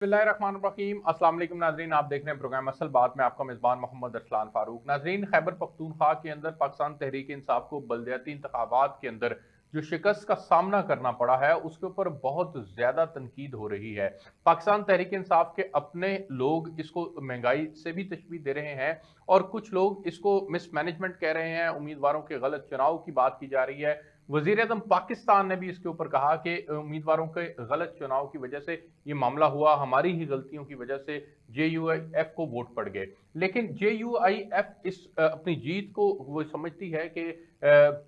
बिस्मिल्लाहिर्रहमानिर्रहीम। अस्सलाम वालेकुम नाज़रीन, आप देख रहे हैं प्रोग्राम असल बात में। आपका मेज़बान मोहम्मद अरसलान फ़ारूक। नाज़रीन, खैबर पख्तूनख्वा के अंदर पाकिस्तान तहरीक इंसाफ को बलदियाती इंतखाबात के अंदर जो शिकस्त का सामना करना पड़ा है उसके ऊपर बहुत ज़्यादा तनकीद हो रही है। पाकिस्तान तहरीक इंसाफ के अपने लोग इसको महंगाई से भी तशबीह दे रहे हैं और कुछ लोग इसको मिसमैनेजमेंट कह रहे हैं। उम्मीदवारों के गलत चुनाव की बात की जा रही है। वज़ीर आज़म पाकिस्तान ने भी इसके ऊपर कहा कि उम्मीदवारों के गलत चुनाव की वजह से ये मामला हुआ, हमारी ही गलतियों की वजह से JUIF को वोट पड़ गए। लेकिन JUIF इस अपनी जीत को वो समझती है कि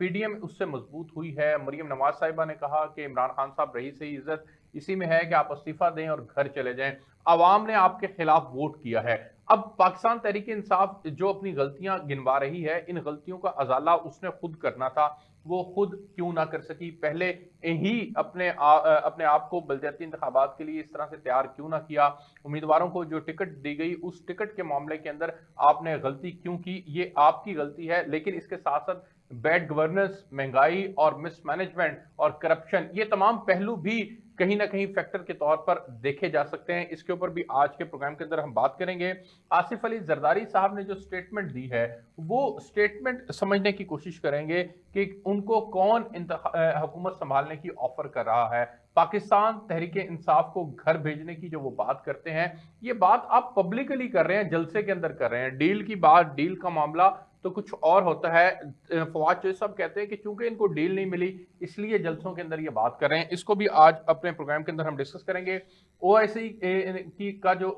PDM उससे मजबूत हुई है। मरीम नवाज साहिबा ने कहा कि इमरान खान साहब रही से इज्जत इसी में है कि आप इस्तीफा दें और घर चले जाएं। अवाम ने आपके खिलाफ वोट किया है। अब पाकिस्तान तहरीक इंसाफ जो अपनी गलतियां गिनवा रही है, इन गलतियों का अजाला उसने खुद करना था, वो खुद क्यों ना कर सकी? पहले ही अपने आप को बलदियाती इंतखाबात के लिए इस तरह से तैयार क्यों ना किया? उम्मीदवारों को जो टिकट दी गई उस टिकट के मामले के अंदर आपने गलती क्यों की? ये आपकी गलती है। लेकिन इसके साथ साथ बैड गवर्नेंस, महंगाई और मिसमैनेजमेंट और करप्शन, ये तमाम पहलू भी कहीं ना कहीं फैक्टर के तौर पर देखे जा सकते हैं। इसके ऊपर भी आज के प्रोग्राम के अंदर हम बात करेंगे। आसिफ अली जरदारी साहब ने जो स्टेटमेंट दी है वो स्टेटमेंट समझने की कोशिश करेंगे कि उनको कौन हुकूमत संभालने की ऑफर कर रहा है। पाकिस्तान तहरीक इंसाफ को घर भेजने की जो वो बात करते हैं, ये बात आप पब्लिकली कर रहे हैं, जलसे के अंदर कर रहे हैं। डील की बात, डील का मामला तो कुछ और होता है। फवाद चौधरी साहब कहते हैं कि चूंकि इनको डील नहीं मिली इसलिए जलसों के अंदर ये बात कर रहे हैं। इसको भी आज अपने प्रोग्राम के अंदर हम डिस्कस करेंगे। OIC की का जो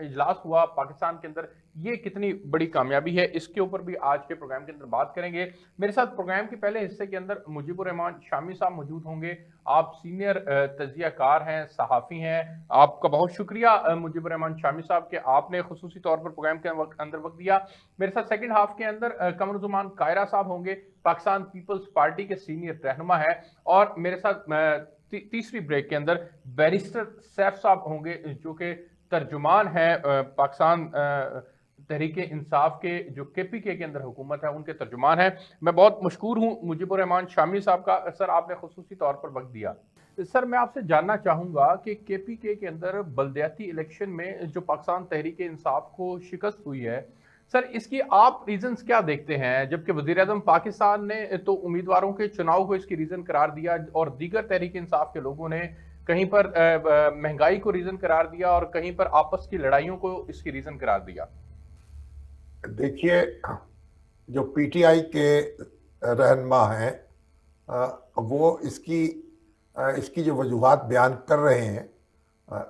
इजलास हुआ पाकिस्तान के अंदर, ये कितनी बड़ी कामयाबी है, इसके ऊपर भी आज के प्रोग्राम के अंदर बात करेंगे। मेरे साथ प्रोग्राम के पहले हिस्से के अंदर मुजीबुर रहमान शामी साहब मौजूद होंगे। आप सीनियर तजियाकार हैं, सहाफ़ी हैं। आपका बहुत शुक्रिया मुजीबुर रहमान शामी साहब के आपने खुसूसी तौर पर प्रोग्राम के अंदर वक्त दिया। मेरे साथ सेकंड हाफ के अंदर कमरुज़्ज़मान कायरा साहब होंगे, पाकिस्तान पीपल्स पार्टी के सीनियर रहनुमा है। और मेरे साथ तीसरी ब्रेक के अंदर बैरिस्टर सैफ साहब होंगे जो कि तर्जुमान है पाकिस्तान तहरीक इंसाफ के जो KPK के अंदर हुकूमत है उनके तर्जुमान है। मैं बहुत मशकूर हूँ मुजीबुर रहमान शामी साहब का। सर, आपने खुसूसी तौर पर वक्त दिया। सर, मैं आपसे जानना चाहूँगा कि KPK के अंदर बलदियाती इलेक्शन में जो पाकिस्तान तहरीक इंसाफ को शिकस्त हुई है, सर इसकी आप रीजंस क्या देखते हैं? जबकि वज़ीर आज़म पाकिस्तान ने तो उम्मीदवारों के चुनाव को इसकी रीजन करार दिया और दीगर तहरीक इंसाफ के लोगों ने कहीं पर महंगाई को रीजन करार दिया और कहीं पर आपस की लड़ाइयों को इसकी रीजन करार दिया। देखिए, जो PTI के रहनुमा हैं वो इसकी जो वजूहात बयान कर रहे हैं,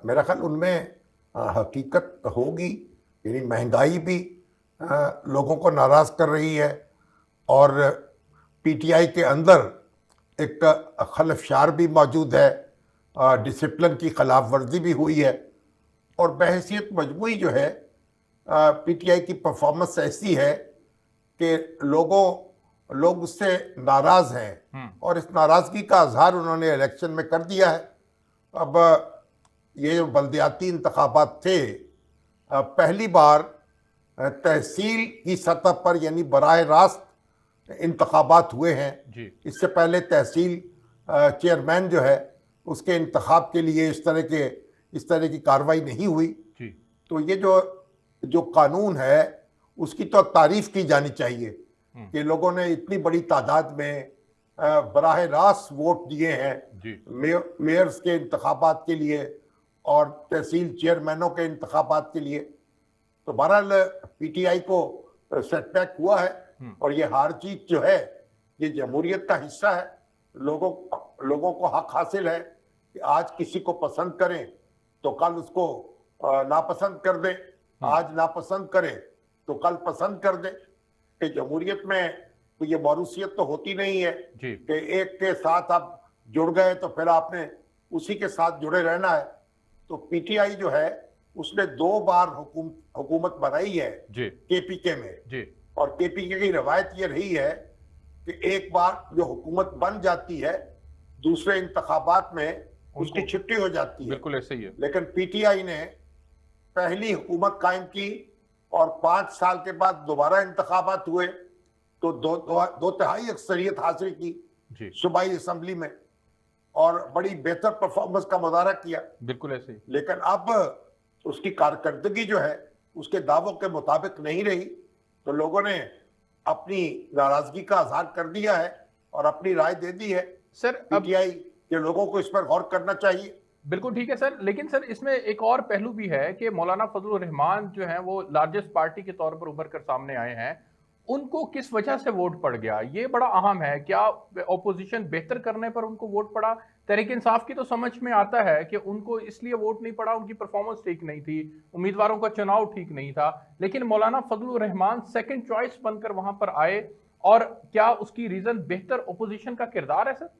मेरा ख्याल उनमें हकीकत होगी। यानी महंगाई भी लोगों को नाराज़ कर रही है और PTI के अंदर एक खलफशार भी मौजूद है, डिसिप्लिन की खिलाफ वर्जी भी हुई है और बहैसियत मजमूई जो है PTI की परफॉर्मेंस ऐसी है कि लोग उससे नाराज़ हैं और इस नाराज़गी का इजहार उन्होंने इलेक्शन में कर दिया है। अब ये जो बलदियाती इंतखाबात थे, पहली बार तहसील की सतह पर यानी बराह रास्त इंतखाबात हुए हैं जी। इससे पहले तहसील चेयरमैन जो है उसके इंतखाब के लिए इस तरह की कार्रवाई नहीं हुई जी। तो ये जो कानून है उसकी तो तारीफ की जानी चाहिए कि लोगों ने इतनी बड़ी तादाद में बराह रास्त वोट दिए हैं मेयर्स के इंतखाबात के लिए और तहसील चेयरमैनों के इंतखाबात के लिए। तो बहरहाल PTI को सेटबैक हुआ है और ये हार जीत जो है ये जमहूरियत का हिस्सा है। लोगों को हक हासिल है कि आज किसी को पसंद करें तो कल उसको नापसंद कर दें, आज नापसंद करें तो कल पसंद कर दें। कि जमहूरियत में तो ये मौरूसियत तो होती नहीं है कि एक के साथ आप जुड़ गए तो फिर आपने उसी के साथ जुड़े रहना है। तो PTI जो है उसने 2 बार हुकूमत बनाई है KPK में और KPK की रवायत ये रही है कि एक बार जो हुकूमत बन जाती है दूसरे इंतखाबात में उसकी छुट्टी हो जाती है। बिल्कुल ऐसे ही है। लेकिन PTI ने पहली हुकूमत कायम की और 5 साल के बाद दोबारा इंतखाबात हुए तो दो तिहाई अक्सरियत हासिल की सूबाई असम्बली में। और बड़ी बेहतर परफॉर्मेंस का मुजाहरा किया। बिल्कुल ऐसे ही। लेकिन अब उसकी कारकर्दगी जो है उसके दावों के मुताबिक नहीं रही, तो लोगों ने अपनी नाराजगी का इजहार कर दिया है और अपनी राय दे दी है। सर पीटीआई के लोगों को इस पर गौर करना चाहिए। बिल्कुल ठीक है सर, लेकिन सर इसमें एक और पहलू भी है कि मौलाना फजलुर रहमान जो है वो लार्जेस्ट पार्टी के तौर पर उभर कर सामने आए हैं। उनको किस वजह से वोट पड़ गया, ये बड़ा अहम है। क्या ऑपोजिशन बेहतर करने पर उनको वोट पड़ा? तहरीक इंसाफ की तो समझ में आता है कि उनको इसलिए वोट नहीं पड़ा, उनकी परफॉर्मेंस ठीक नहीं थी, उम्मीदवारों का चुनाव ठीक नहीं था। लेकिन मौलाना फजलुर रहमान सेकंड चॉइस बनकर वहां पर आए, और क्या उसकी रीजन बेहतर ऑपोजिशन का किरदार है सर?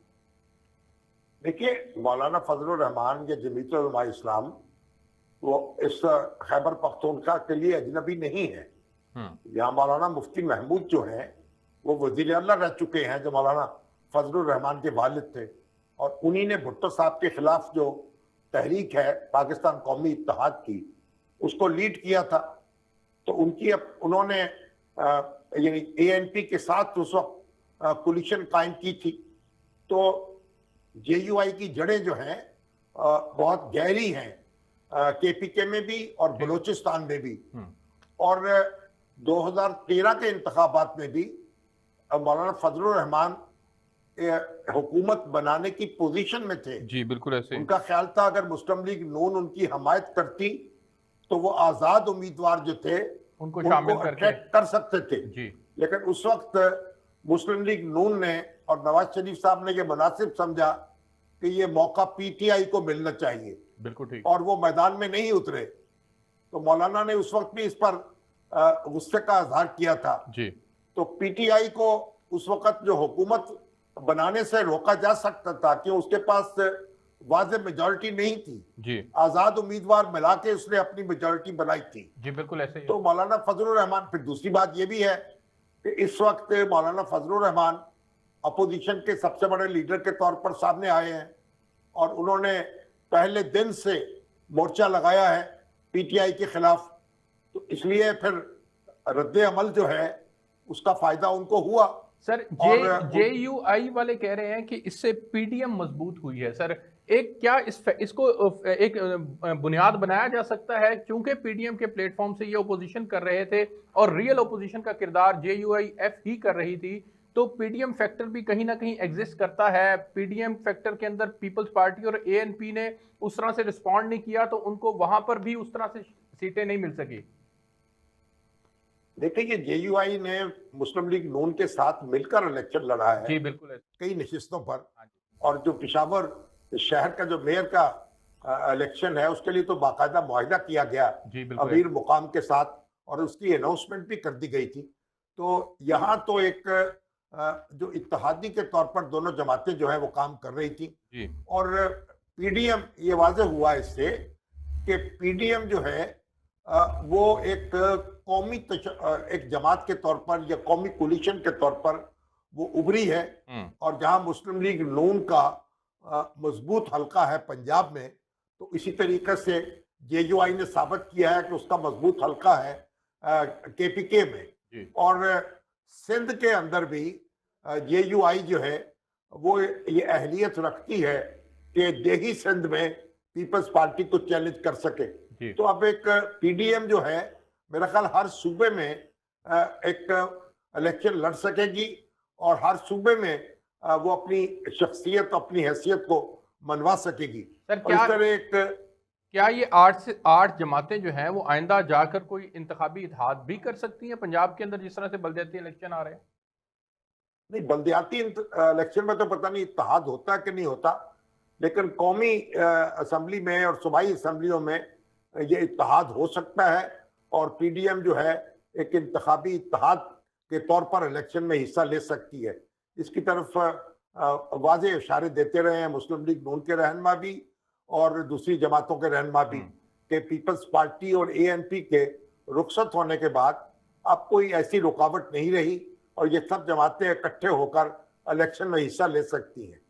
देखिए, मौलाना फजलुर रहमान या जमीयत उलमा इस्लाम वो इस खैबर पख्तूनख्वा के लिए अजनबी नहीं है। यहाँ मौलाना मुफ्ती महमूद जो हैं वो वजीर आला रह चुके हैं, जो मौलाना फजलुर रहमान के वालिद थे, और उन्हीं ने भुट्टो साहब के खिलाफ जो तहरीक है पाकिस्तान कौमी इत्तेहाद की, उसको लीड किया था। तो उनकी उन्होंने यानी ANP के साथ उस वक्त कोलिशन कायम की थी। तो JUI की जड़ें जो हैं बहुत गहरी हैं, KPK में भी और बलूचिस्तान में भी। और 2013 के इंतखाबात में भी मौलाना फजलुर रहमान हुकूमत बनाने की पोजीशन में थे। जी बिल्कुल ऐसे। उनका ख्याल था अगर मुस्लिम लीग नून उनकी हमायत करती तो वो आजाद उम्मीदवार जो थे उनको शामिल अट्रैक्ट कर सकते थे। जी। लेकिन उस वक्त मुस्लिम लीग नून ने और नवाज शरीफ साहब ने ये मुनासिब समझा कि ये मौका PTI को मिलना चाहिए। बिल्कुल ठीक। और वो मैदान में नहीं उतरे। तो मौलाना ने उस वक्त भी इस पर गुस्से का इजहार किया था। जी। तो PTI को उस वक्त जो हुकूमत बनाने से रोका जा सकता था कि उसके पास वाज़े मेजॉरिटी नहीं थी। जी। आजाद उम्मीदवार मिला के उसने अपनी मेजॉरिटी बनाई थी। जी बिल्कुल ऐसे ही। तो मौलाना फजलुर रहमान, फिर दूसरी बात यह भी है कि इस वक्त मौलाना फजलुर रहमान अपोजिशन के सबसे बड़े लीडर के तौर पर सामने आए हैं और उन्होंने पहले दिन से मोर्चा लगाया है PTI के खिलाफ। तो इसलिए फिर रद्द अमल जो है उसका फायदा उनको हुआ। सर JUI वाले कह रहे हैं कि इससे PDM मजबूत हुई है। सर एक क्या इसको एक बुनियाद बनाया जा सकता है, क्योंकि PDM के प्लेटफॉर्म से ये ओपोजिशन कर रहे थे और रियल ओपोजिशन का किरदार JUIF ही कर रही थी, तो PDM फैक्टर भी कहीं ना कहीं एग्जिस्ट करता है। PDM फैक्टर के अंदर पीपल्स पार्टी और ANP ने उस तरह से रिस्पॉन्ड नहीं किया, तो उनको वहां पर भी उस तरह से सीटें नहीं मिल सकी। देखिए, JUI ने मुस्लिम लीग नून के साथ मिलकर इलेक्शन लड़ा है। जी बिल्कुल कई नशिस्तों पर। और जो पेशावर शहर का जो मेयर का इलेक्शन है उसके लिए तो बाकायदा मुआहिदा किया गया अमीर मुकाम के साथ और उसकी अनाउंसमेंट भी कर दी गई थी। तो यहाँ तो एक जो इत्तेहादी के तौर पर दोनों जमातें जो है वो काम कर रही थी। और PDM, ये वाज़ेह हुआ इससे कि PDM जो है वो एक कौमी एक जमात के तौर पर या कौमी कोलिशन के तौर पर वो उभरी है। और जहां मुस्लिम लीग नून का मजबूत हल्का है पंजाब में, तो इसी तरीके से JUI ने साबित किया है कि उसका मजबूत हल्का है KPK में। और सिंध के अंदर भी JUI जो है वो ये अहलियत रखती है कि देही सिंध में पीपल्स पार्टी को चैलेंज कर सके। तो अब एक PDM जो है मेरा ख्याल हर सूबे में एक इलेक्शन लड़ सकेगी और हर सूबे में वो अपनी शख्सियत, अपनी हैसियत को मनवा सकेगी। सर क्या ये 8 से 8 जमातें जो हैं वो आइंदा जाकर कोई इंतखाबी इत्तेहाद भी कर सकती हैं पंजाब के अंदर, जिस तरह से बल्दियाती इलेक्शन आ रहे हैं? नहीं, बल्दियाती इलेक्शन में तो पता नहीं इत्तेहाद होता कि नहीं होता, लेकिन कौमी असम्बली में और सूबाई असम्बलियों में ये इत्तेहाद हो सकता है। और PDM जो है एक इंतखाबी इत्तेहाद के तौर पर इलेक्शन में हिस्सा ले सकती है। इसकी तरफ वाज़ेह इशारे देते रहे हैं मुस्लिम लीग नून के रहनुमा भी और दूसरी जमातों के रहनुमा भी कि पीपल्स पार्टी और ANP के रुखसत होने के बाद अब कोई ऐसी रुकावट नहीं रही और ये सब जमातें इकट्ठे होकर इलेक्शन में हिस्सा ले सकती हैं।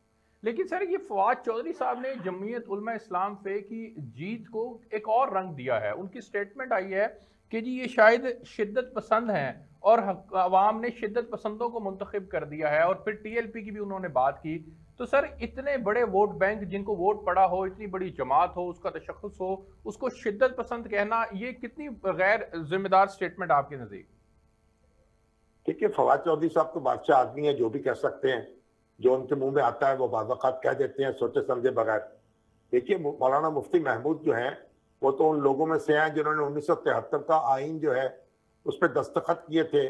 लेकिन सर ये फवाद चौधरी साहब ने जमीयत उलमा इस्लाम पे की जीत को एक और रंग दिया है। उनकी स्टेटमेंट आई है कि जी ये शायद शिद्दत पसंद हैं और अवाम ने शिद्दत पसंदों को मुंतखब कर दिया है, और फिर TLP की भी उन्होंने बात की। तो सर इतने बड़े वोट बैंक जिनको वोट पड़ा हो, इतनी बड़ी जमात हो, उसका तशख्खुस हो, उसको शिद्दत पसंद कहना, ये कितनी गैर जिम्मेदार स्टेटमेंट आपके नजदीक? देखिए, फवाद चौधरी साहब तो बादशाह आदमी है, जो भी कह सकते हैं, जो उनके मुंह में आता है वो बाज़-औक़ात कह देते हैं सोचे समझे बगैर। देखिए, मौलाना मुफ्ती महमूद जो हैं, वो तो उन लोगों में से हैं जिन्होंने 1973 का आइन जो है उस पर दस्तखत किए थे,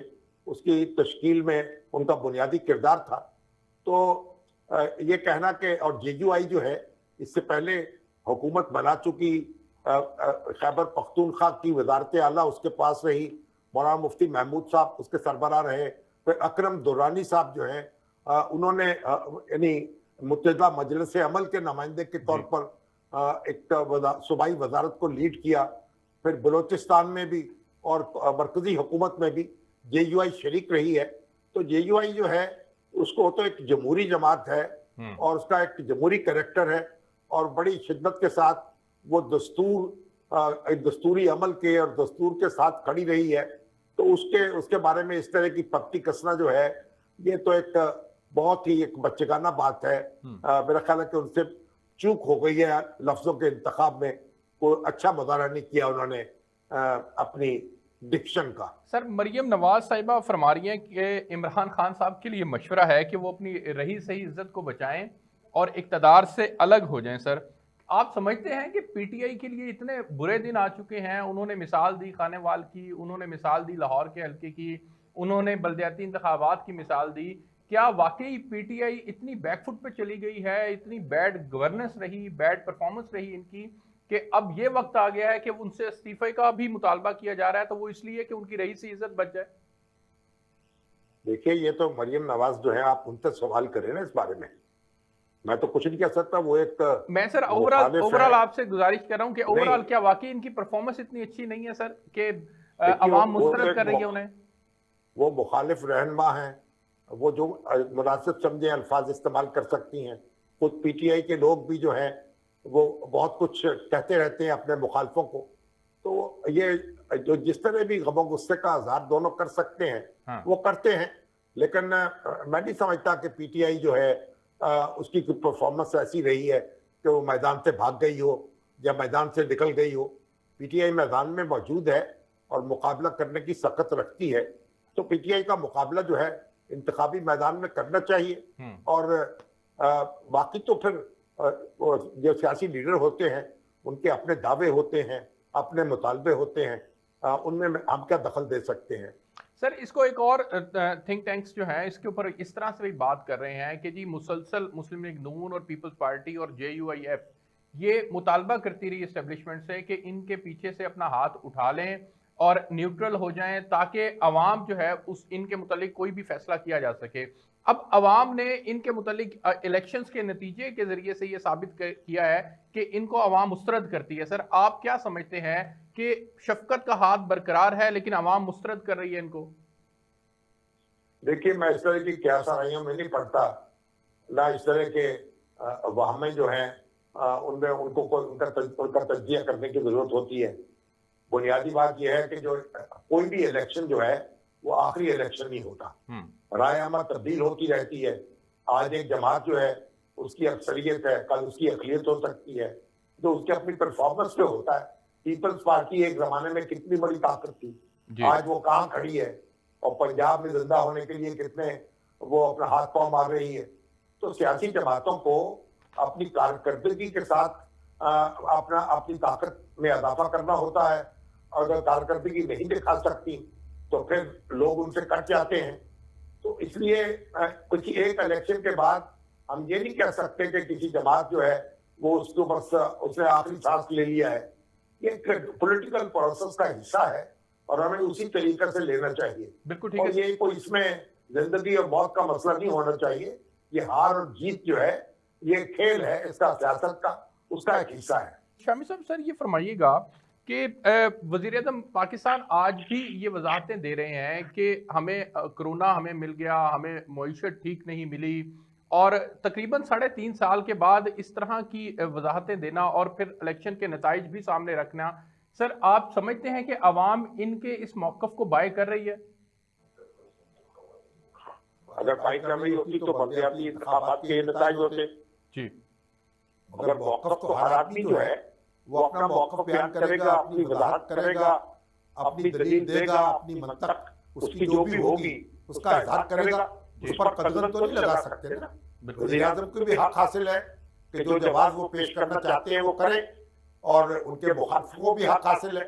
उसकी तश्कील में उनका बुनियादी किरदार था। तो ये कहना कि और जेयूआई जो है इससे पहले हुकूमत बना चुकी खैबर पख्तूनख्वा की वजारत आला उसके पास रही, मौलाना मुफ्ती महमूद साहब उसके सरबराह रहे, फिर अकरम दुर्रानी साहब जो हैं उन्होंने यानी मुत्तहिदा मजलिस अमल के नुमाइंदे के तौर पर एक सूबाई वजारत को लीड किया। फिर बलोचिस्तान में भी और मरकजी हुकूमत में भी जेयूआई शरीक रही है। तो जेयूआई जो है उसको तो एक जमहूरी जमात है और उसका एक जमहूरी कैरेक्टर है और बड़ी शिद्दत के साथ वो दस्तूरी अमल के और दस्तूर के साथ खड़ी रही है। तो उसके बारे में इस तरह की पत्ती कसना जो है ये तो एक बहुत ही एक बच्चेगाना बात है। मेरा ख्याल है कि उनसे चूक हो गई है लफ्जों के इंतखाब में, कोई अच्छा मुजाहरा नहीं किया उन्होंने अपनी डिक्शन का। सर मरियम नवाज साहिबा फरमा रही हैं कि इमरान खान साहब के लिए मशवरा है कि वो अपनी रही सही इज्जत को बचाएं और इक़्तिदार से अलग हो जाएं। सर आप समझते हैं कि पीटीआई के लिए इतने बुरे दिन आ चुके हैं? उन्होंने मिसाल दी खानेवाल की, उन्होंने मिसाल दी लाहौर के हल्के की, उन्होंने बल्दियाती इंतखाबात की मिसाल दी। क्या वाकई पीटीआई इतनी बैकफुट पे चली गई है, इतनी बैड गवर्नेंस रही, बैड परफॉर्मेंस रही इनकी कि अब ये वक्त आ गया है कि उनसे इस्तीफे का भी मुतालबा किया जा रहा है? तो वो इसलिए कि उनकी रही सी इज्जत बच जाए। देखिए, ये तो मरियम नवाज जो है आप उनसे सवाल करें ना इस बारे में, मैं तो कुछ नहीं कह सकता। वो एक मैं सर ओवरऑल आपसे गुजारिश कर रहा हूं कि ओवरऑल क्या वाकई इनकी परफॉर्मेंस इतनी अच्छी नहीं है सर कि अवाम मुस्तरद कर रही है उन्हें? वो मुखालिफ रहनुमा हैं, वो जो मुनासिब समझे अल्फाज इस्तेमाल कर सकती हैं। खुद पीटीआई के लोग भी जो हैं वो बहुत कुछ कहते रहते हैं अपने मुखालफों को। तो ये जो जिस तरह भी गम गुस्से का इजहार दोनों कर सकते हैं वो करते हैं, लेकिन मैं नहीं समझता कि पीटीआई जो है उसकी परफॉर्मेंस ऐसी रही है कि वो मैदान से भाग गई हो या मैदान से निकल गई हो। पीटीआई मैदान में मौजूद है और मुकाबला करने की सख्त रखती है। तो पीटीआई का मुकाबला जो है इंतखाबी मैदान में करना चाहिए। और बाकी तो फिर जो सियासी लीडर होते हैं उनके अपने दावे होते हैं, अपने मुतालबे होते हैं, उनमें हम क्या दखल दे सकते हैं। सर इसको एक और थिंक टैंक्स जो है इसके ऊपर इस तरह से भी बात कर रहे हैं कि जी मुसलसल मुस्लिम लीग नून और पीपल्स पार्टी और जेयूआईएफ ये मुतालबा करती रही एस्टेब्लिशमेंट से कि इनके पीछे से अपना हाथ उठा लें और न्यूट्रल हो जाएं ताकि अवाम जो है उस इनके मुतालिक कोई भी फैसला किया जा सके। अब अवाम ने इनके मुतालिक इलेक्शंस के नतीजे के जरिए से ये साबित किया है कि इनको अवाम मुस्तरद करती है। सर आप क्या समझते हैं कि शफकत का हाथ बरकरार है लेकिन अवाम मुस्तरद कर रही है इनको? देखिए, मैं इस तरह की क्या साराइयों में नहीं पढ़ता, ना इस तरह के वाहमें जो हैं उनमें उनको उनका तज्जिया करने की जरूरत होती है। बुनियादी बात यह है कि जो कोई भी इलेक्शन जो है वो आखिरी इलेक्शन नहीं होता, राय अमल तब्दील होती रहती है। आज एक जमात जो है उसकी अक्सरियत है, कल उसकी अकलियत हो सकती है, जो उसके अपनी परफॉर्मेंस पे होता है। पीपल्स पार्टी एक जमाने में कितनी बड़ी ताकत थी, आज वो कहाँ खड़ी है और पंजाब में जिंदा होने के लिए कितने वो अपना हाथ पांव मार रही है। तो सियासी जमातों को अपनी कारकर्दगी के साथ अपनी ताकत में इजाफा करना होता है। अगर कारकर्दगी नहीं दिखा सकती तो फिर लोग उनसे कट जाते हैं। तो इसलिए कुछ एक इलेक्शन के बाद हम ये नहीं कह सकते कि किसी जमात जो है वो उसको बस उसने आखिरी सांस ले लिया है। ये पॉलिटिकल प्रोसेस का हिस्सा है और हमें उसी तरीके से लेना चाहिए। बिल्कुल ठीक और है। ये कोई इसमें जिंदगी और मौत का मसला नहीं होना चाहिए। ये हार और जीत जो है ये खेल है, इसका सियासत का उसका एक हिस्सा है। शामी साहब सर ये फरमाइएगा कि वज़ीर-ए-आज़म पाकिस्तान आज भी ये वजाहतें दे रहे हैं कि हमें कोरोना हमें मिल गया, हमें मईशत ठीक नहीं मिली और तकरीबन 3.5 साल के बाद इस तरह की वजाहतें देना और फिर इलेक्शन के नताइज भी सामने रखना, सर आप समझते हैं कि अवाम इनके इस मौक़िफ़ को बाय कर रही है? अगर फाइट कर रही होती तो बलदियाती इंतखाबात के नताइज होते जी। मगर मौकफ तो हर आदमी जो है वो अपना मौकफ बयान करेगा, अपनी वजाहत करेगा, अपनी दलील देगा, अपनी मंतक उसकी जो भी होगी उसका इजहार करेगा। उस पर कदगन तो नहीं लगा सकते ना। वज़ीर आज़म को भी हक हासिल है कि जो जवाब वो पेश करना चाहते हैं वो करें, और उनके मुखालिफ को भी हक हासिल है।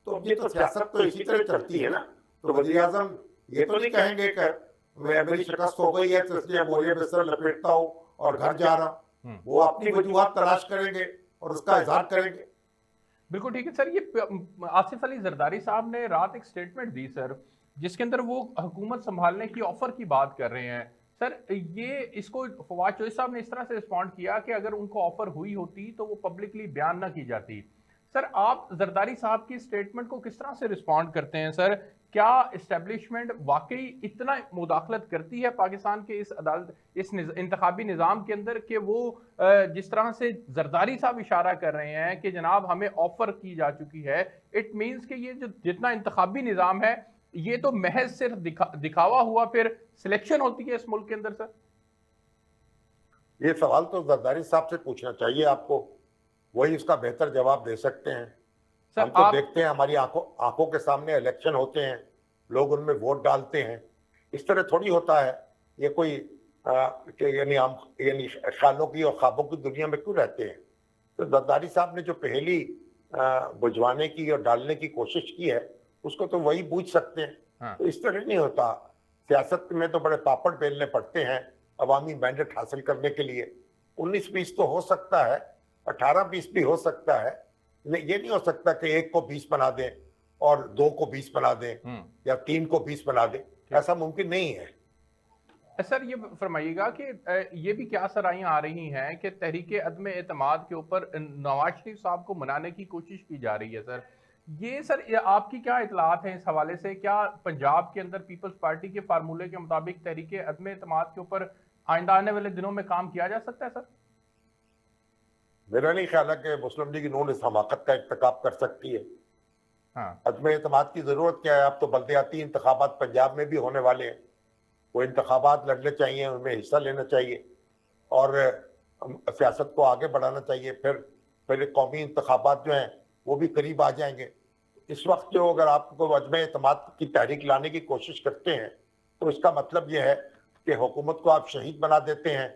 तो अब ये तो सियासत तो इसी तरह चलती है ना। तो वज़ीर आज़म ये तो नहीं कहेंगे कि मेरी शिकस्त हो गई है तो इसलिए बोरिया बिस्तर लपेटता हूँ और घर जा रहा हूँ। वो अपनी वजूहात तलाश करेंगे और उसका इजहार करेंगे। बिल्कुल ठीक है सर। ये आसिफ अली जरदारी साहब ने रात एक स्टेटमेंट दी सर, जिसके अंदर वो हुकूमत संभालने की ऑफर की बात कर रहे हैं सर। ये इसको फवाद चौधरी साहब ने इस तरह से रिस्पॉन्ड किया कि अगर उनको ऑफर हुई होती तो वो पब्लिकली बयान ना की जाती। सर आप जरदारी साहब की स्टेटमेंट को किस तरह से रिस्पॉन्ड करते हैं सर? क्या इस्टेब्लिशमेंट वाकई इतना मुदाखलत करती है पाकिस्तान के इस अदालत, इस इंतखाबी निज़ाम के अंदर, कि वो जिस तरह से जरदारी साहब इशारा कर रहे हैं कि जनाब हमें ऑफर की जा चुकी है, इट मीन्स कि ये जो जितना इंतखाबी निज़ाम है ये तो महज सिर्फ दिखावा हुआ, फिर सिलेक्शन होती है इस मुल्क के अंदर सर? ये सवाल तो जरदारी साहब से पूछना चाहिए आपको, वही उसका बेहतर जवाब दे सकते हैं। हम तो देखते हैं, हमारी आंखों के सामने इलेक्शन होते हैं, लोग उनमें वोट डालते हैं। इस तरह थोड़ी होता है। ये कोई यानी हम ख्यालों की और ख्वाबों की दुनिया में क्यों रहते हैं? तो जरदारी साहब ने जो पहली बुझवाने की और डालने की कोशिश की है उसको तो वही बूझ सकते हैं। हाँ। तो इस तरह नहीं होता। सियासत में तो बड़े पापड़ बेलने पड़ते हैं अवामी मैंडेट हासिल करने के लिए। 19-20 तो हो सकता है, 18-20 भी हो सकता है। ये नहीं हो सकता कि 1 को 20 बना दें और 2 को 20 बना दें या 3 को 20 बना दें। ऐसा मुमकिन नहीं है। सर ये फरमाइएगा कि ये भी क्या सराहियां आ रही हैं कि तहरीक अदम एतमाद के ऊपर नवाज शरीफ साहब को मनाने की कोशिश की जा रही है सर। ये सर आपकी क्या इतलात हैं इस हवाले से? क्या पंजाब के अंदर पीपल्स पार्टी के फार्मूले के मुताबिक तहरीक अदम एतमाद के ऊपर आइंदा आने वाले दिनों में काम किया जा सकता है सर? मेरा नहीं ख्याल है कि मुस्लिम लीग नून इस हमाकत का इर्तिकाब कर सकती है। हाँ। अदम एतमाद की जरूरत क्या है? अब तो बल्दियाती इंतखाबात पंजाब में भी होने वाले हैं। वो इंतखाबात लड़ने चाहिए, उनमें हिस्सा लेना चाहिए और सियासत को आगे बढ़ाना चाहिए। फिर कौमी इंतखाबात जो हैं वो भी करीब आ जाएंगे। इस वक्त जो अगर आपको अदम एतमाद की तहरीक लाने की कोशिश करते हैं तो इसका मतलब ये है कि हुकूमत को आप शहीद बना देते हैं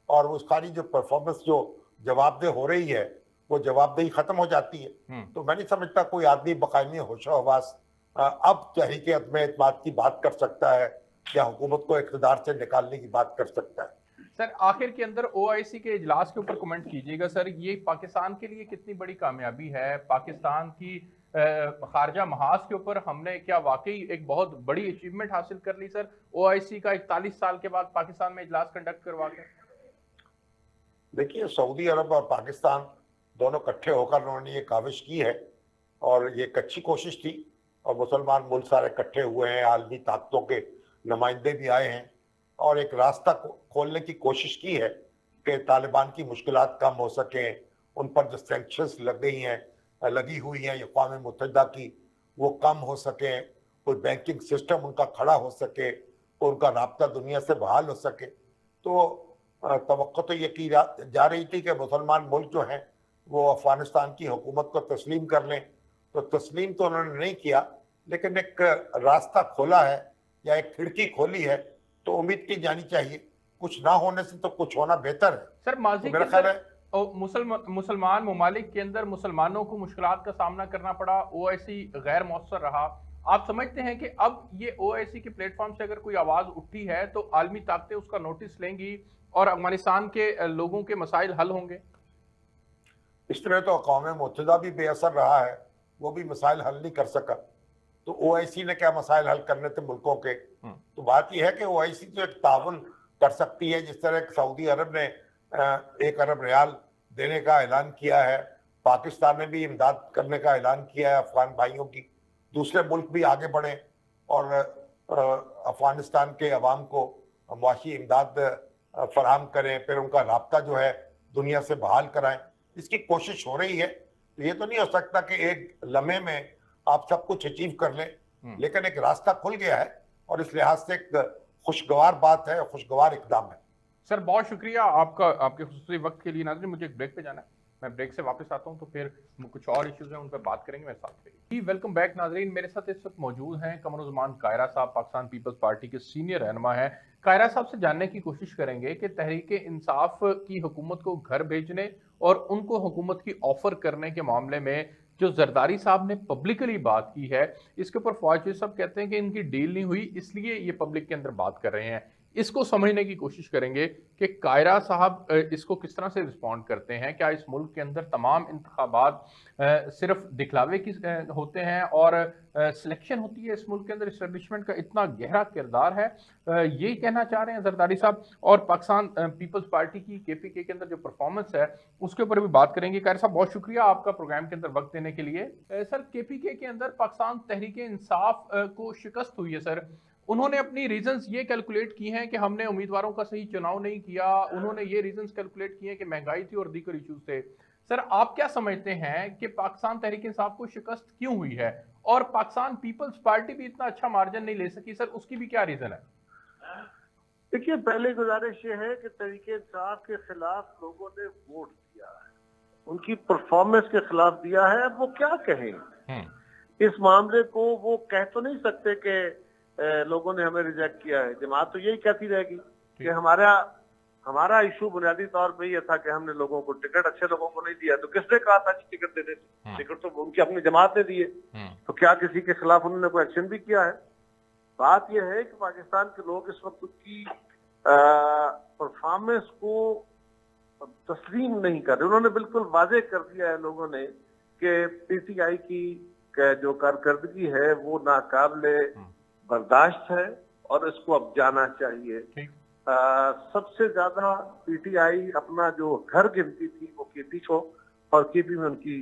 और उस सारी जो परफॉर्मेंस जो जवाबदेह हो रही है वो जवाबदेही खत्म हो जाती है। तो मैं नहीं समझता कोई आदमी बकायमी होशो हवास अब तहरीक अदम एतमाद की बात कर सकता है या हुकूमत को इक़्तिदार से निकालने की बात कर सकता है। सर आखिर के अंदर OIC के इजलास के ऊपर कमेंट कीजिएगा सर। ये पाकिस्तान के लिए कितनी बड़ी कामयाबी है? पाकिस्तान की खारजा महाज के ऊपर हमने क्या वाकई एक बहुत बड़ी अचीवमेंट हासिल कर ली सर? OIC का 41 साल के बाद पाकिस्तान में इजलास कंडक्ट करवा के। देखिए, सऊदी अरब और पाकिस्तान दोनों इकट्ठे होकर उन्होंने ये काविश की है और ये एक अच्छी कोशिश थी और मुसलमान मुल्क सारे इकट्ठे हुए हैं, आलमी ताकतों के नुमाइंदे भी आए हैं और एक रास्ता खोलने की कोशिश की है कि तालिबान की मुश्किलात कम हो सकें, उन पर जो सैंक्शंस लगी हुई हैं अक़वाम मुत्तहिदा की, वो कम हो सकें, कोई बैंकिंग सिस्टम उनका खड़ा हो सके, उनका राब्ता दुनिया से बहाल हो सके। तो तवक्को तो ये की जा रही थी कि मुसलमान मुल्क जो हैं वो अफगानिस्तान की हुकूमत को तस्लीम कर लें। तो तस्लीम तो उन्होंने नहीं किया, लेकिन एक रास्ता खोला है या एक खिड़की खोली है, तो उम्मीद की जानी चाहिए। कुछ ना होने से तो कुछ होना बेहतर है सर। माजी मेरा ख्याल है मुसलमान ममालिक के अंदर मुसलमानों को मुश्किलात का सामना करना पड़ा, OIC गैर मौसर रहा। आप समझते हैं कि अब ये OIC के प्लेटफॉर्म से अगर कोई आवाज उठी है तो आलमी ताकतें उसका नोटिस लेंगी और अफगानिस्तान के लोगों के मसाइल हल होंगे? इस तरह तो अक़वाम मुत्तहिदा भी बेअसर रहा है, वो भी मसाइल हल नहीं कर सका। तो OIC ने क्या मसाइल हल करने थे मुल्कों के? तो बात यह है कि OIC तो एक ताउन कर सकती है, जिस तरह सऊदी अरब ने 1 अरब रियाल देने का ऐलान किया है, पाकिस्तान ने भी इमदाद करने का ऐलान किया है अफगान भाइयों की। दूसरे मुल्क भी आगे बढ़े और अफगानिस्तान के अवाम को मुआशी इमदाद फराहम करें, फिर उनका राब्ता जो है दुनिया से बहाल कराएं। इसकी कोशिश हो रही है। तो ये तो नहीं हो सकता कि एक लम्हे में आप सब कुछ अचीव कर लें, लेकिन एक रास्ता खुल गया है और इस लिहाज से एक खुशगवार बात है, खुशगवार इकदाम है। सर बहुत शुक्रिया आपका, आपके खुसूसी वक्त के लिए। नाज़रीन मुझे एक ब्रेक पे जाना है, मैं ब्रेक से वापस आता हूं तो फिर कुछ और इश्यूज हैं उन पर बात करेंगे मेरे साथ। जी वेलकम बैक नाज़रीन, मेरे साथ इस वक्त मौजूद हैं कमरुज़्ज़मान कायरा साहब, पाकिस्तान पीपल्स पार्टी के सीनियर रहनुमा हैं। कायरा साहब से जानने की कोशिश करेंगे कि तहरीक इंसाफ की हुकूमत को घर भेजने और उनको हुकूमत की ऑफर करने के मामले में जो जरदारी साहब ने पब्लिकली बात की है, इसके ऊपर फवाद साहब कहते हैं कि इनकी डील नहीं हुई, इसलिए ये पब्लिक के अंदर बात कर रहे हैं। इसको समझने की कोशिश करेंगे कि कायरा साहब इसको किस तरह से रिस्पॉन्ड करते हैं। क्या इस मुल्क के अंदर तमाम इंतखाबात सिर्फ दिखलावे की होते हैं और सिलेक्शन होती है? इस मुल्क के अंदर इस्टेब्लिशमेंट का इतना गहरा किरदार है, ये कहना चाह रहे हैं जरदारी साहब। और पाकिस्तान पीपल्स पार्टी की KPK के अंदर जो परफॉर्मेंस है उसके ऊपर भी बात करेंगे। कायरा साहब बहुत शुक्रिया आपका प्रोग्राम के अंदर वक्त देने के लिए। सर KPK के अंदर पाकिस्तान तहरीक इंसाफ को शिकस्त हुई है सर, उन्होंने अपनी रीजंस ये कैलकुलेट की हैं कि हमने उम्मीदवारों का सही चुनाव नहीं किया, उन्होंने ये रीजंस कैलकुलेट किए हैं कि महंगाई थी और दीगर इश्यूज थे। सर आप क्या समझते हैं कि पाकिस्तान तहरीक इंसाफ को शिकस्त क्यों हुई है और पाकिस्तान पीपल्स पार्टी भी इतना अच्छा मार्जिन नहीं ले सकी? सर उसकी भी क्या रीजन है? देखिए, पहले गुजारिश ये है कि तहरीक इंसाफ के खिलाफ लोगों ने वोट दिया है, उनकी परफॉर्मेंस के खिलाफ दिया है। अब वो क्या कहें इस मामले को? वो कह तो नहीं सकते कि लोगों ने हमें रिजेक्ट किया है। जमात तो यही कहती रहेगी कि हमारा इशू बुनियादी तौर पे ये था कि हमने लोगों को टिकट, अच्छे लोगों को नहीं दिया। तो किसने कहा था कि टिकट देने थे? टिकट तो उनकी अपनी जमात ने दिए। तो क्या किसी के खिलाफ उन्होंने कोई एक्शन भी किया है? बात यह है कि पाकिस्तान के लोग इस वक्त की परफॉर्मेंस को तस्लीम नहीं कर रहे। उन्होंने बिल्कुल वाजे कर दिया है लोगों ने कि PTI की जो कारकर्दगी है वो नाकाबिले बर्दाश्त है और इसको अब जाना चाहिए। सबसे ज्यादा PTI अपना जो घर गिनती थी वो KP को, और KP में उनकी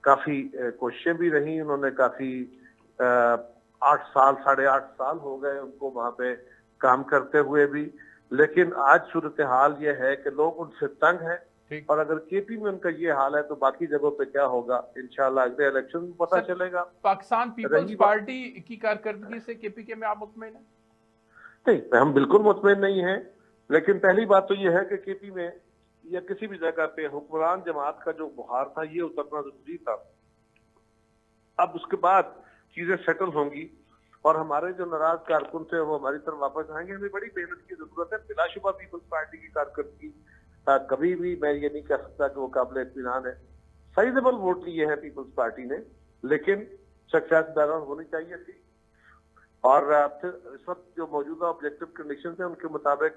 काफी कोशिशें भी रही। उन्होंने काफी 8 साल 8.5 साल हो गए उनको वहां पे काम करते हुए भी, लेकिन आज सूरत हाल ये है कि लोग उनसे तंग हैं। और अगर KP में उनका ये हाल है तो बाकी जगहों पे क्या होगा इंशाल्लाह अगले इलेक्शन में पता चलेगा। पाकिस्तान पीपल्स पार्टी की कारकर्दगी से KPK में आप मुतमईन हैं? नहीं, हम बिल्कुल मुतमईन नहीं हैं, लेकिन पहली बात तो ये है कि KP में या किसी भी जगह पे हुक्मरान जमात का जो बुखार था ये उतरना जरूरी था। अब उसके बाद चीजें सेटल होंगी और हमारे जो नाराज कारकुन थे वो हमारी तरफ वापस आएंगे। हमें बड़ी मेहनत की जरूरत है। बिलाशुबा पीपल्स पार्टी की कारकर्दगी कभी भी मैं ये नहीं कह सकता कि वो काबिल इत्मीनान है। साइजेबल वोट लिए हैं पीपल्स पार्टी ने, लेकिन सक्सेस बैलेंस होनी चाहिए थी। और फिर इस वक्त जो मौजूदा ऑब्जेक्टिव कंडीशन है उनके मुताबिक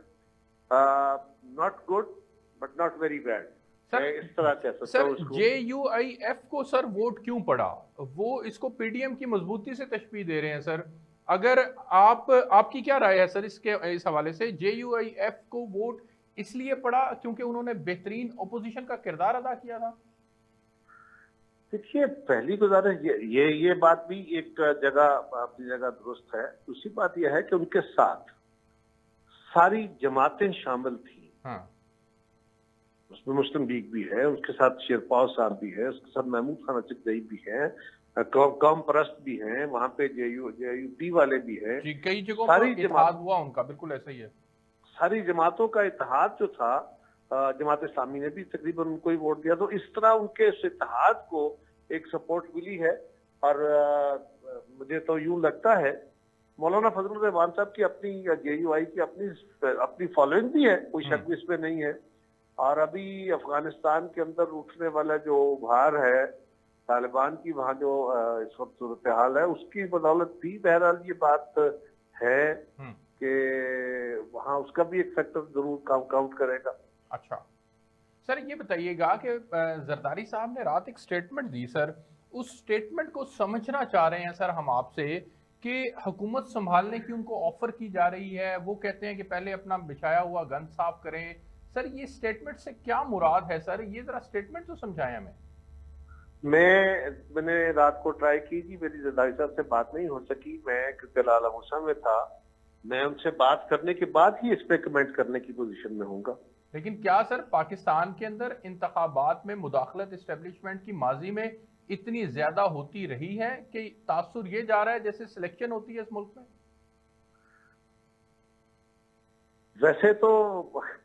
not good but not very bad, इस तरह कह सकता हूं। JUIF को सर वोट क्यों पड़ा? वो इसको PDM की मजबूती से तशबीह दे रहे हैं सर। अगर आपकी क्या राय है सर इस हवाले से? JUIF को वोट इसलिए पड़ा क्योंकि उन्होंने बेहतरीन ओपोजिशन का किरदार अदा किया था। देखिए, पहली गुजारिश ये बात भी एक जगह अपनी जगह दुरुस्त है। दूसरी बात यह है कि उनके साथ सारी जमातें शामिल थी। उसमें मुस्लिम लीग भी है, उसके साथ शेरपाव साहब भी है, उसके साथ महमूद खान अचकजई भी है, कौम परस्त भी हैं, वहां पे JUP वाले भी हैं। कई जगहों पर इत्तेहाद हुआ उनका, बिल्कुल ऐसा ही है। सारी जमातों का इत्तेहाद जो था, जमात इस्लामी ने भी तकरीबन उनको ही वोट दिया। तो इस तरह उनके इस इत्तेहाद को एक सपोर्ट मिली है। और मुझे तो यूं लगता है मौलाना फजलुर रहमान साहब की अपनी JUI की अपनी फॉलोइंग भी है, कोई शक भी इसमें नहीं है। और अभी अफगानिस्तान के अंदर उठने वाला जो उभार है तालिबान की, वहाँ जो इस वक्त सूरत हाल है, उसकी बदौलत भी बहरहाल ये बात है कि वहाँ उसका भी एक फैक्टर जरूर काउंट करेगा। अच्छा सर, ये बताइएगा कि जरदारी साहब ने रात एक स्टेटमेंट दी सर, उस स्टेटमेंट को समझना चाह रहे हैं सर हम आपसे कि हुकूमत संभालने की उनको ऑफर की जा रही है। वो कहते हैं कि पहले अपना बिछाया हुआ गंद साफ करें। सर ये स्टेटमेंट से क्या मुराद है सर? ये जरा स्टेटमेंट तो समझाएं हमें। मैंने रात को ट्राई की थी, मेरी जरदारी साहब से बात नहीं हो सकी। मैं क्योंकि लाला मूसा में था, मैं उनसे बात करने के बाद ही इस पे कमेंट करने की पोजीशन में होऊंगा। लेकिन क्या सर पाकिस्तान के अंदर इंतखाबात में मुदाखलत इस्टेब्लिशमेंट की माजी में इतनी ज्यादा होती रही है कि तासुर ये जा रहा है जैसे सिलेक्शन होती है इस मुल्क में? वैसे तो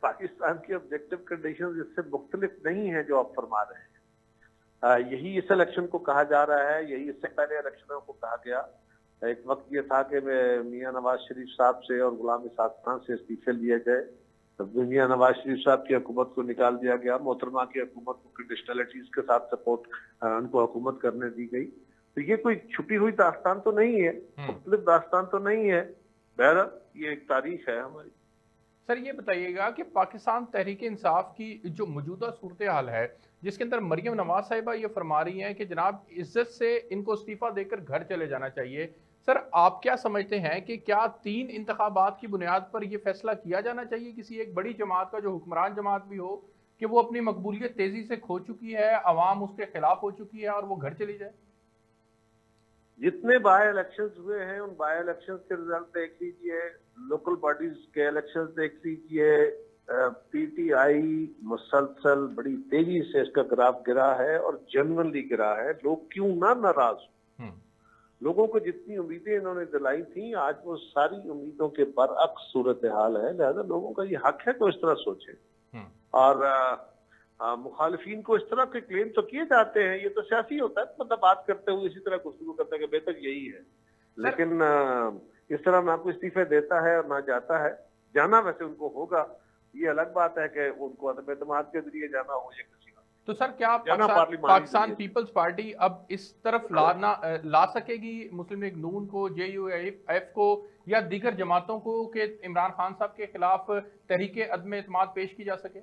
पाकिस्तान की ऑब्जेक्टिव कंडीशंस इससे मुख्तलिफ नहीं है जो आप फरमा रहे हैं। यही इस इलेक्शन को कहा जा रहा है, यही इससे पहले इलेक्शनों को कहा गया। एक वक्त ये था कि मियां नवाज शरीफ साहब से और गुलाम इसाक खान से इस्तीफे लिए गए, तब मियां नवाज शरीफ साहब की हुकूमत को निकाल दिया गया, मोहतरमा की हुकूमत को कंडीशनलिटीज के साथ सपोर्ट उनको हुकूमत करने दी गई। तो ये कोई छुपी हुई दास्तान तो नहीं है, मुख्तलिफ दास्तान तो नहीं है। बहरहाल ये एक तारीख है हमारी। सर ये बताइएगा कि पाकिस्तान तहरीक इंसाफ की जो मौजूदा सूरत हाल है, जिसके अंदर मरियम नवाज साहिबा ये फरमा रही हैं कि जनाब इज्जत से इनको इस्तीफा देकर घर चले जाना चाहिए, सर आप क्या समझते हैं कि क्या 3 इंतखाबात की बुनियाद पर यह फैसला किया जाना चाहिए किसी एक बड़ी जमात का, जो हुक्मरान जमात भी हो, कि वो अपनी मकबूलियत तेजी से खो चुकी है, अवाम उसके खिलाफ हो चुकी है और वो घर चली जाए? जितने बाय इलेक्शंस हुए हैं उन बाय इलेक्शंस के रिजल्ट देख लीजिए, लोकल बॉडीज के इलेक्शंस देख लीजिए, पीटीआई मुसलसल बड़ी तेजी से इसका ग्राफ गिरा है और जनरली गिरा है। लोग क्यों ना नाराज हो, लोगों को जितनी उम्मीदें इन्होंने दिलाई थी आज वो सारी उम्मीदों के बरअक्स सूरत हाल है। लिहाजा लोगों का ये हक है तो इस तरह सोचे। और मुखालिफिन को इस तरह के क्लेम तो किए जाते हैं, ये तो सियासी होता है, मतलब बात करते हुए इसी तरह गुफ्तगू करते हैं कि बेहतर यही है, लेकिन इस तरह ना कोई इस्तीफे देता है और ना जाता है। जाना वैसे उनको होगा, ये अलग बात है कि उनको अदम एतमाद के जरिए जाना हो या किसी का। तो सर क्या पाकिस्तान पीपल्स पार्टी अब इस तरफ ला सकेगी मुस्लिम लीग नून को, JUF को या दीगर जमातों को कि इमरान खान साहब के खिलाफ तहरीक अदम एतमाद पेश की जा सके?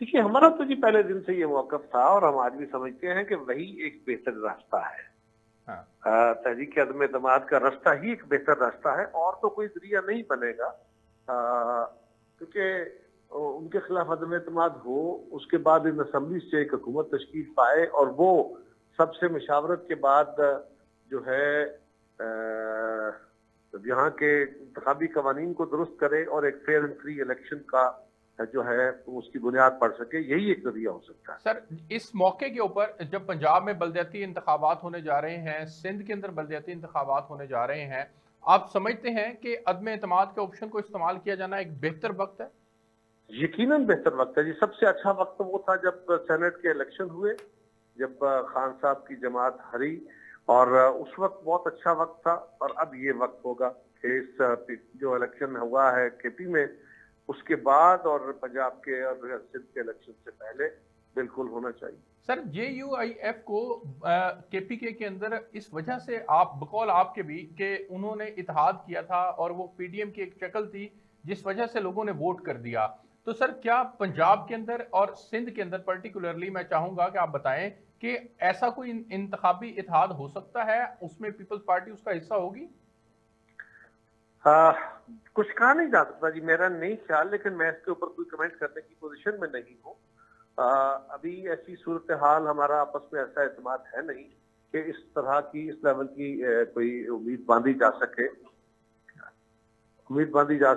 देखिए, हमारा तो जी पहले दिन से ये मौक़िफ़ था और हम आज भी समझते हैं कि वही एक बेहतर रास्ता है। तहरीक अदम एतमाद का रास्ता ही एक बेहतर रास्ता है और तो कोई जरिया नहीं बनेगा, क्योंकि उनके खिलाफ अदम एतमाद हो, उसके बाद इन असम्बली से एक हुकूमत तश्कील पाए और वो सबसे मशावरत के बाद जो है यहाँ के इंतखाबी कवानीन को दुरुस्त करे और एक फेयर एंड फ्री इलेक्शन का जो है उसकी बुनियाद पड़ सके, यही एक जरिया हो सकता है। सर इस मौके के ऊपर जब पंजाब में बलदियाती इंतखाबात होने जा रहे हैं, सिंध के अंदर बलदियाती इंतखाबात होने जा रहे हैं, आप समझते हैं कि अदम एतमाद के ऑप्शन को इस्तेमाल किया जाना एक बेहतर वक्त है? यकीनन बेहतर वक्त है जी। सबसे अच्छा वक्त तो वो था जब सेनेट के इलेक्शन हुए, जब खान साहब की जमात हारी, और उस वक्त बहुत अच्छा वक्त था। और अब ये वक्त होगा कि इस जो इलेक्शन हुआ है KP में, उसके बाद और पंजाब के और सिंध के इलेक्शन से पहले बिल्कुल होना चाहिए। सर JUIF को KPK के अंदर इस वजह से आप बकौल आपके भी कि उन्होंने इत्तेहाद किया था और वो PDM की एक शक्ल थी जिस वजह से लोगों ने वोट कर दिया। तो सर क्या पंजाब के अंदर और सिंध के अंदर पर्टिकुलरली मैं चाहूंगा कि आप बताएं कि ऐसा कोई इंतखाबी इत्तेहाद हो सकता है, उसमें पीपल्स पार्टी उसका हिस्सा होगी? कुछ कहा नहीं जा सकता जी, मेरा नहीं ख्याल, लेकिन मैं इसके ऊपर कोई कमेंट करने की पोजीशन में नहीं हूँ। अभी ऐसी सूरत हाल, हमारा आपस में ऐसा एतमाद है नहीं कि इस तरह की, इस लेवल की कोई उम्मीद बांधी जा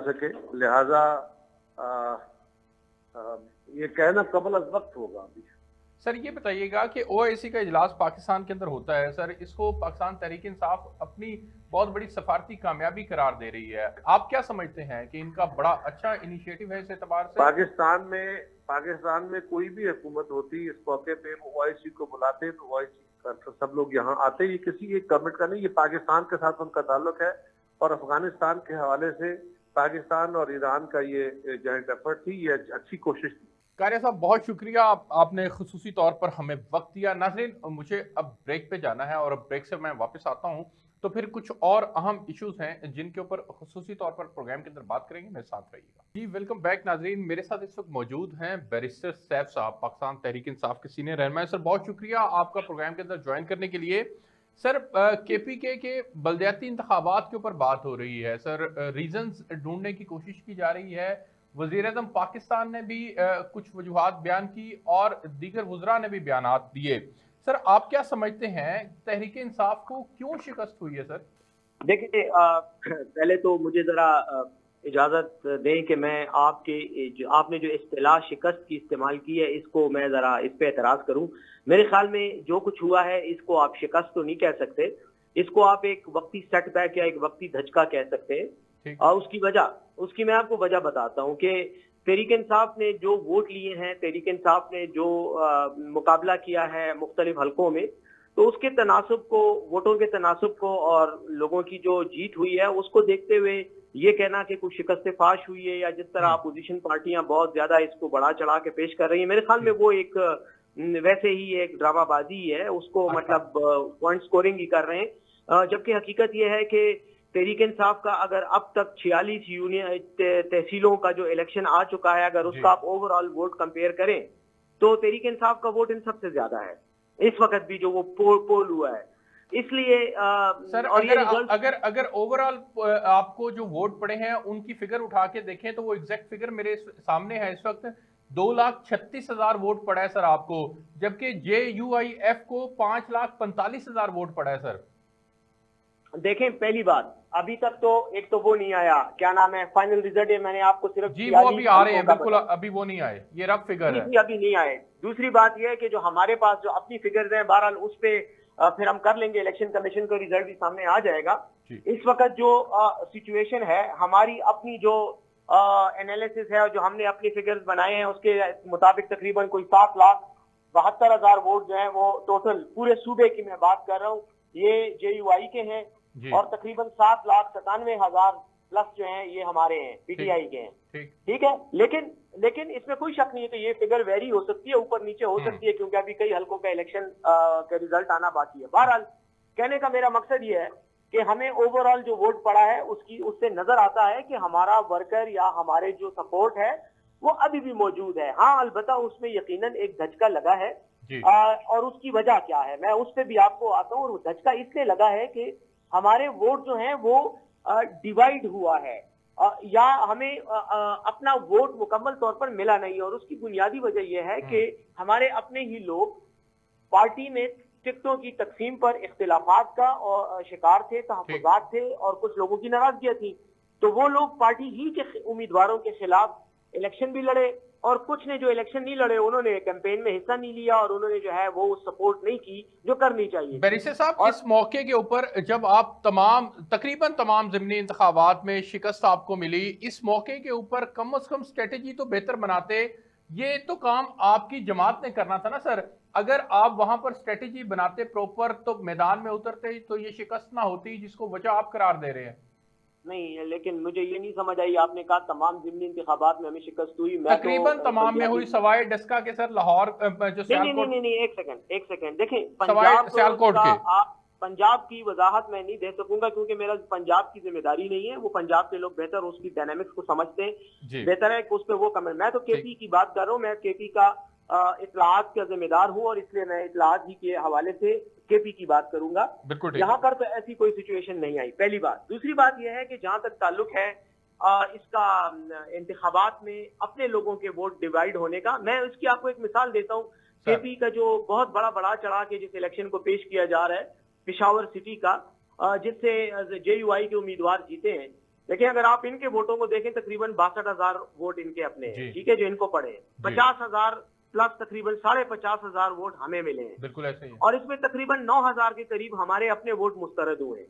सके। लिहाजा ये कहना कबल अज वक्त होगा। अभी सर ये बताइएगा कि OIC का इजलास पाकिस्तान के अंदर होता है, सर इसको पाकिस्तान तहरीक इंसाफ अपनी बहुत बड़ी सफारती कामयाबी करार दे रही है, आप क्या समझते हैं कि इनका बड़ा अच्छा इनिशिएटिव है इस एतबार से? पाकिस्तान में कोई भी हुकूमत होती, इस मौके पे वो OIC को बुलाते तो OIC सब लोग यहाँ आते। ये किसी एक गवर्नमेंट का नहीं, ये पाकिस्तान के साथ उनका ताल्लुक है और अफगानिस्तान के हवाले से पाकिस्तान और ईरान का ये जॉइंट एफर्ट थी, ये अच्छी कोशिश थी। कारिया साहब बहुत शुक्रिया, आपने खुसूसी तौर पर हमें वक्त दिया। नाज़रीन मुझे अब ब्रेक पे जाना है और अब ब्रेक से मैं वापस आता हूँ तो फिर कुछ और अहम इश्यूज हैं जिनके ऊपर खुसूसी तौर पर प्रोग्राम के अंदर बात करेंगे, मेरे साथ रहिएगा जी। वेलकम बैक नाज़रीन, मेरे साथ इस वक्त मौजूद हैं बैरिस्टर सैफ साहब, पाकिस्तान तहरीक इंसाफ के सीनियर रहनुमा। सर बहुत शुक्रिया आपका प्रोग्राम के अंदर ज्वाइन करने के लिए। सर KPK के बलदियाती इंतखाबात के ऊपर बात हो रही है, सर रीजंस ढूंढने की कोशिश की जा रही है। वज़ीर-ए-आज़म पाकिस्तान ने भी कुछ वजूहात बयान की और दीगर वज़रा ने भी बयानात दिए। सर आप क्या समझते हैं तहरीक इंसाफ को क्यों शिकस्त हुई है? सर देखिए, पहले तो मुझे जरा इजाजत दें कि मैं आपने जो इस्तिलाह शिकस्त की इस्तेमाल की है, इसको मैं जरा इस पे एतराज करूं। मेरे ख्याल में जो कुछ हुआ है इसको आप शिकस्त तो नहीं कह सकते, इसको आप एक वक्ती सेटबैक या एक वक्ती धचका कह सकते हैं। और उसकी वजह उसकी मैं आपको वजह बताता हूँ कि तहरीक इंसाफ ने जो वोट लिए हैं, तहरीक इंसाफ ने जो मुकाबला किया है मुख्तलिफ हलकों में, तो उसके तनासुब को, वोटों के तनासुब को और लोगों की जो जीत हुई है उसको देखते हुए ये कहना कि कुछ शिकस्त फाश हुई है या जिस तरह अपोजिशन पार्टियां बहुत ज्यादा इसको बढ़ा चढ़ा के पेश कर रही है, मेरे ख्याल में वो एक वैसे ही एक ड्रामाबाजी है, उसको मतलब पॉइंट स्कोरिंग ही कर रहे हैं। जबकि हकीकत ये है कि तहरीक इंसाफ का अगर अब तक 46 यूनियन तहसीलों का जो इलेक्शन आ चुका है, अगर उसका आप ओवरऑल वोट कंपेयर करें तो तहरीक इंसाफ का वोट इन सबसे ज्यादा है इस वक्त भी जो वो पोल हुआ है। इसलिए सर और अगर ओवरऑल आपको जो वोट पड़े हैं उनकी फिगर उठा के देखें तो वो एग्जैक्ट फिगर मेरे सामने है इस वक्त 2,36,000 वोट पड़ा है सर आपको, जबकि JUIF को 5,45,000 वोट पड़ा है सर। देखें, पहली बात अभी तक तो एक तो वो नहीं आया, क्या नाम है, फाइनल रिजल्ट है, मैंने आपको सिर्फ जी वो अभी आ रहे हैं, बिल्कुल अभी वो नहीं आए, ये रफ फिगर है, अभी नहीं आए। दूसरी बात यह है कि जो हमारे पास जो अपनी फिगर्स हैं, बहरहाल उस पे फिर हम कर लेंगे, इलेक्शन कमीशन का रिजल्ट भी सामने आ जाएगा। इस वक्त जो सिचुएशन है, हमारी अपनी जो एनालिसिस है और जो हमने अपनी फिगर्स बनाए हैं उसके मुताबिक तकरीबन कोई 7,72,000 वोट जो है वो टोटल पूरे सूबे की मैं बात कर रहा हूँ, ये JUI के हैं, और तकरीबन 7,97,000 प्लस जो हैं ये हमारे हैं, PTI के हैं। ठीक है, लेकिन इसमें कोई शक नहीं है कि ये फिगर वेरी हो सकती है, ऊपर नीचे हो सकती है, क्योंकि अभी कई हलकों का इलेक्शन का रिजल्ट आना बाकी है। बहरहाल कहने का मेरा मकसद ये है कि हमें ओवरऑल जो वोट पड़ा है उससे नजर आता है कि हमारा वर्कर या हमारे जो सपोर्ट है वो अभी भी मौजूद है। हाँ, अलबत्ता उसमें यकीनन एक धचका लगा है, और उसकी वजह क्या है मैं उस पर भी आपको आता हूँ। और धचका इसलिए लगा है कि हमारे वोट जो हैं वो डिवाइड हुआ है, या हमें अपना वोट मुकम्मल तौर पर मिला नहीं, और उसकी बुनियादी वजह यह है कि हमारे अपने ही लोग पार्टी में टिकटों की तकसीम पर इख्तिलाफात का और शिकार थे, तहफ़्फ़ुज़ात थे, और कुछ लोगों की नाराजगियां थी। तो वो लोग पार्टी ही के उम्मीदवारों के खिलाफ इलेक्शन भी लड़े, और कुछ ने जो इलेक्शन नहीं लड़े उन्होंने कैंपेन में हिस्सा नहीं लिया, और उन्होंने जो है वो सपोर्ट नहीं की जो करनी चाहिए। बैरिस्टर साहब, इस मौके के ऊपर जब आप तकरीबन तमाम ज़िमनी इंतखाबात में शिकस्त आपको मिली, इस मौके के ऊपर कम से कम स्ट्रेटेजी तो बेहतर बनाते, ये तो काम आपकी जमात ने करना था ना सर। अगर आप वहां पर स्ट्रेटेजी बनाते प्रॉपर तो मैदान में उतरते तो ये शिकस्त ना होती जिसको वजह आप करार दे रहे हैं। नहीं, लेकिन मुझे ये नहीं समझ आई, आपने कहा तमाम ज़िमनी इंतखाबात में हमें शिकस्त हुई, तकरीबन तमाम में हुई सवाए डस्का के सर, लाहौर जो सियालकोट, नहीं, एक सेकंड देखें, सियालकोट के पंजाब की वजाहत मैं नहीं दे सकूंगा क्योंकि मेरा पंजाब की जिम्मेदारी नहीं है, वो पंजाब के लोग बेहतर उसकी डायनामिक्स को समझते हैं, बेहतर है कि उस पर वो कमेंट। मैं तो KP की बात कर रहा हूँ, मैं KP का इत्तलाआत का जिम्मेदार हूँ, और इसलिए मैं इत्तलाआत ही के हवाले से KP की बात करूंगा। यहाँ पर तो ऐसी कोई सिचुएशन नहीं आई, पहली बात। दूसरी बात यह है कि जहां तक ताल्लुक है इसका इंतखाबात में अपने लोगों के वोट डिवाइड होने का, मैं इसकी आपको एक मिसाल देता हूँ। KP का जो बहुत बड़ा चढ़ा के जिस इलेक्शन को पेश किया जा रहा है पिशावर सिटी का, जिससे JUI के उम्मीदवार जीते हैं, देखिए अगर आप इनके वोटों को देखें तकरीबन 62,000 वोट इनके अपने हैं, ठीक है, जो इनको पड़े हैं। 50,000 प्लस तकरीबन 50,500 वोट हमें मिले हैं, बिल्कुल ऐसे ही, और इसमें तकरीबन 9,000 के करीब हमारे अपने वोट मुस्तरद हुए,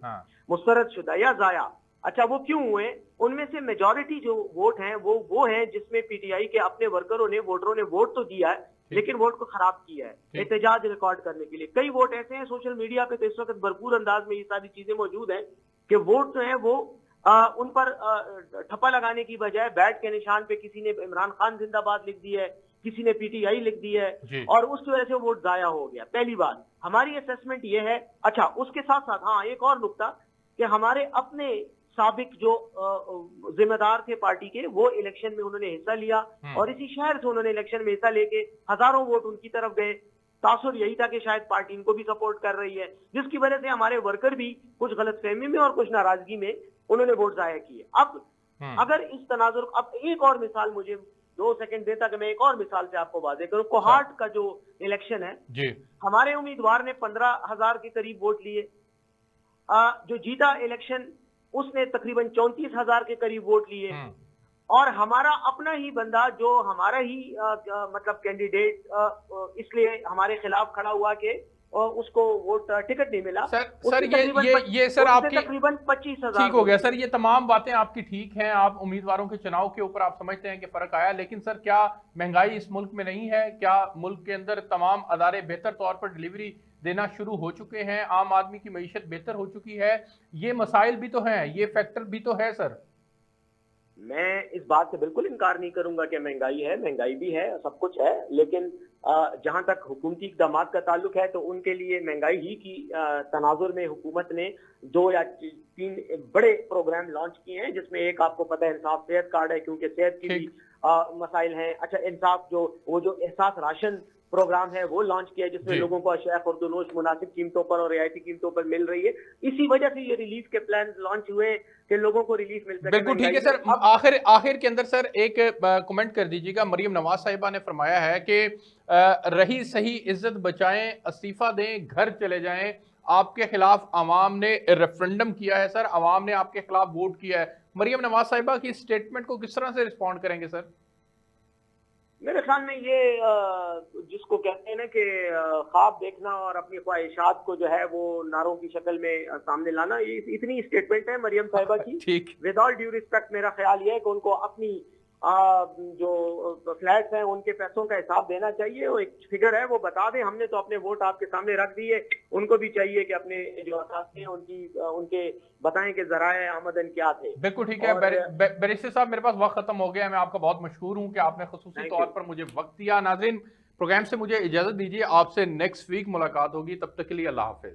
मुस्तरद शुदा या जाया। अच्छा, वो क्यों हुए? उनमें से मेजॉरिटी जो वोट हैं वो है जिसमें PTI के अपने वर्करों ने, वोटरों ने वोट तो दिया है लेकिन वोट को खराब किया है एहतजाज रिकॉर्ड करने के लिए। कई वोट ऐसे हैं सोशल मीडिया पे तो इस वक्त भरपूर अंदाज में ये सारी चीजें मौजूद हैं कि वोट जो है वो उन पर ठप्पा लगाने की बजाय बैट के निशान पे किसी ने इमरान खान जिंदाबाद लिख दी है, किसी ने PTI लिख दी है, और उसकी वजह से वोट जाया हो गया। पहली बात हमारी असेसमेंट ये है। अच्छा, उसके साथ साथ हाँ एक और नुकता कि हमारे अपने साबिक जो जिम्मेदार थे पार्टी के, वो इलेक्शन में उन्होंने हिस्सा लिया, और इसी शहर से उन्होंने इलेक्शन में हिस्सा लेके हजारों वोट उनकी तरफ गए। तासुर यही था कि शायद पार्टी इनको भी सपोर्ट कर रही है, जिसकी वजह से हमारे वर्कर भी कुछ गलतफहमी में और कुछ नाराजगी में उन्होंने वोट जाया किए। अब अगर इस तनाजुर, अब एक और मिसाल, मुझे 2 सेकंड देता कि मैं एक और मिसाल से आपको वाज़ेह करूं। कोहाट का जो इलेक्शन है जी, हमारे उम्मीदवार ने 15,000 के करीब वोट लिए, जो जीता इलेक्शन उसने तकरीबन 34,000 के करीब वोट लिए, और हमारा अपना ही बंदा जो हमारा ही मतलब कैंडिडेट इसलिए हमारे खिलाफ खड़ा हुआ कि उसको वोट टिकट नहीं मिला। सर ये सर आपकी तकरीबन 25,000 ठीक हो गया सर। ये तमाम बातें आपकी ठीक हैं, आप उम्मीदवारों के चुनाव के ऊपर आप समझते हैं कि फर्क आया, लेकिन सर क्या महंगाई इस मुल्क में नहीं है? क्या मुल्क के अंदर तमाम अदारे बेहतर तौर पर डिलीवरी देना शुरू हो चुके हैं? आम आदमी की मईशत बेहतर हो चुकी है? ये मसाइल भी तो हैं, ये फैक्टर भी तो है सर। मैं इस बात से बिल्कुल इनकार नहीं करूंगा कि महंगाई है, महंगाई भी है, सब कुछ है, लेकिन जहां तक हुकूमती इक़दामात का ताल्लुक है तो उनके लिए महंगाई ही की तनाजुर में हुकूमत ने 2 या 3 बड़े प्रोग्राम लॉन्च किए हैं, जिसमें एक आपको पता है इंसाफ सेहत कार्ड है, क्योंकि सेहत की भी मसाइल हैं। अच्छा, इंसाफ जो एहसास राशन प्रोग्राम है वो लॉन्च किया, जिसमें लोगों को अशिया खुर्दनोश मुनासिब कीमतों पर और रियायती कीमतों पर मिल रही है। इसी वजह से ये रिलीफ के प्लान लॉन्च हुए कि लोगों को रिलीफ मिल सके। बिल्कुल ठीक है सर। आखिर के अंदर सर एक कमेंट कर दीजिएगा। मरियम नवाज साहिबा ने फरमाया है कि रही सही इज्जत बचाएं, इस्तीफा दें, घर चले जाएं। आपके खिलाफ आवाम ने रेफरेंडम किया है सर, आवाम ने आपके खिलाफ वोट किया है। मरियम नवाज साहिबा की स्टेटमेंट को किस तरह से रिस्पॉन्ड करेंगे सर? मेरे ख्याल में ये जिसको कहते हैं ना कि ख्वाब देखना और अपनी ख्वाहिशात को जो है वो नारों की शक्ल में सामने लाना, ये इतनी स्टेटमेंट है मरियम साहिबा की। ठीक। विद ऑल ड्यू रिस्पेक्ट, मेरा ख्याल ये है कि उनको अपनी जो फ्लैट्स हैं उनके पैसों का हिसाब देना चाहिए। वो एक फिगर है, वो बता दें हमने तो अपने वोट आपके सामने रख दिए। उनको भी चाहिए कि अपने जो असासे हैं उनके बताएं कि ज़राए आमदन क्या थे। बिल्कुल ठीक है। बैरिस्टर साहब, मेरे पास वक्त खत्म हो गया है। मैं आपका बहुत मशहूर हूं कि आपने खुसूसी तौर पर मुझे वक्त दिया। नाज़रीन, प्रोग्राम से मुझे इजाजत दीजिए, आपसे नेक्स्ट वीक मुलाकात होगी। तब तक के लिए अल्लाह हाफिज।